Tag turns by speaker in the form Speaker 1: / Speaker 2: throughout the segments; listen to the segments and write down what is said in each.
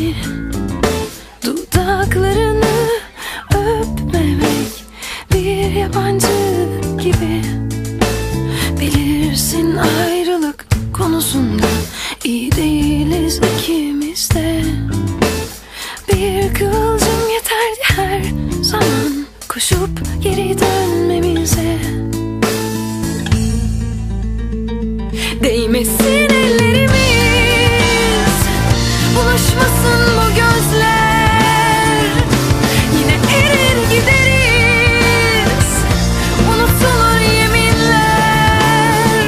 Speaker 1: seni, dudaklarını öpmemek bir yabancı gibi. Bilirsin ayrılık konusunda iyi değiliz ikimiz de. Bir kıvılcım yeterdi her zaman koşup geri dönmemize. Değmesin ellerimiz, buluşmasın bu gözler. Yine erir gideriz, unutulur yeminler.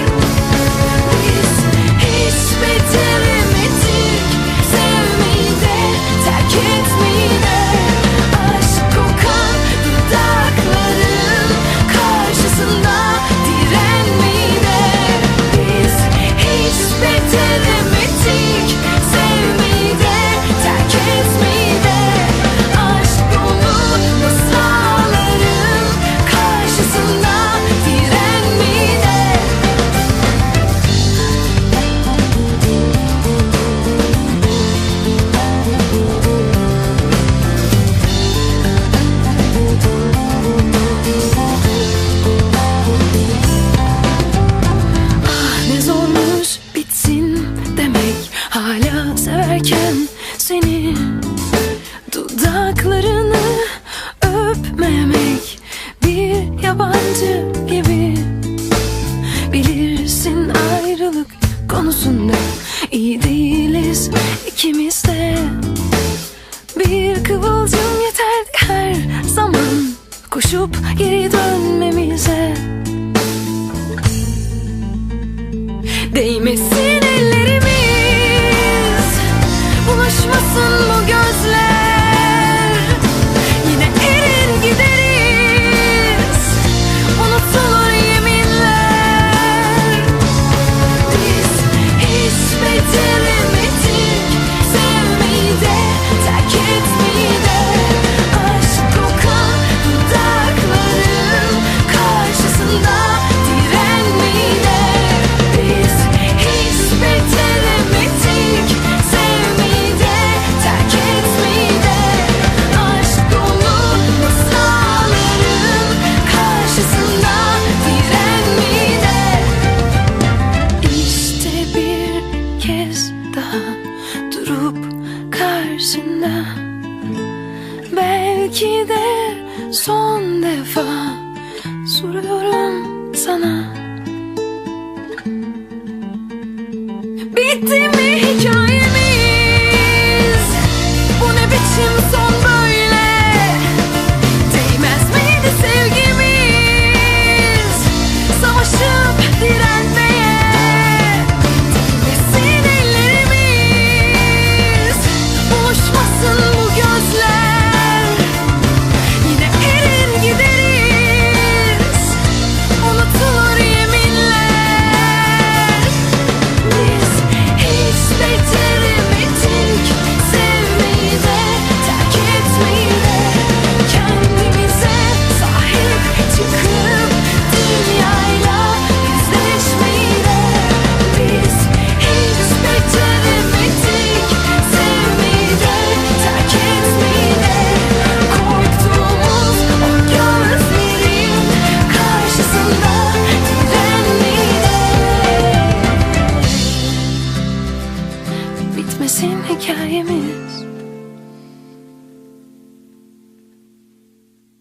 Speaker 1: Biz hiç beceremedik sevmeyi de, terk etmeyi de. Aşk kokan dudakların karşısında direnmeyi de. Biz hiç beceremedik sevmeyi de, terk etmeyi de. Aşk dolu masalların karşısında direnmeyi de. Ah ne zormuş bitsin demek, hala severken seni, dudaklarını öpmemek bir yabancı gibi. Bilirsin ayrılık konusunda iyi değiliz ikimiz de. Bir kıvılcım yeterdi her zaman koşup geri dönmemize. Değmesin ellerimiz, bulaşmasın bu gözler. Yine erir gideriz, unutulur yeminler. Biz hiç beceremedik sevmeyi de, terk etmeyi de. Aşk kokan dudakların karşısında direnmeyi de. Biz hiç beceremedik sevmeyi de, terk etmeyi de. Aşk dolu masalların karşısında direnmeyi de. İşte bir kez daha durup karşında, belki de son defa soruyorum sana. Bitti mi hikayemiz? Bu ne biçim son böyle? Değmez miydi sevgimiz savaşıp direnmeye? Değmesin ellerimiz, buluşmasın bu gözler. Yine erir gideriz, unutulur yeminler. Biz hiç beceremedik sevmeyi de, terk etmeyi de. Kendimize sahip çıkıp dünyayla yüzleşmeyi de. Biz hiç beceremedik sevmeyi de, terk etmeyi de. Korktuğumuz o gözlerin karşısında direnmeyi de. Bitmesin hikayemiz,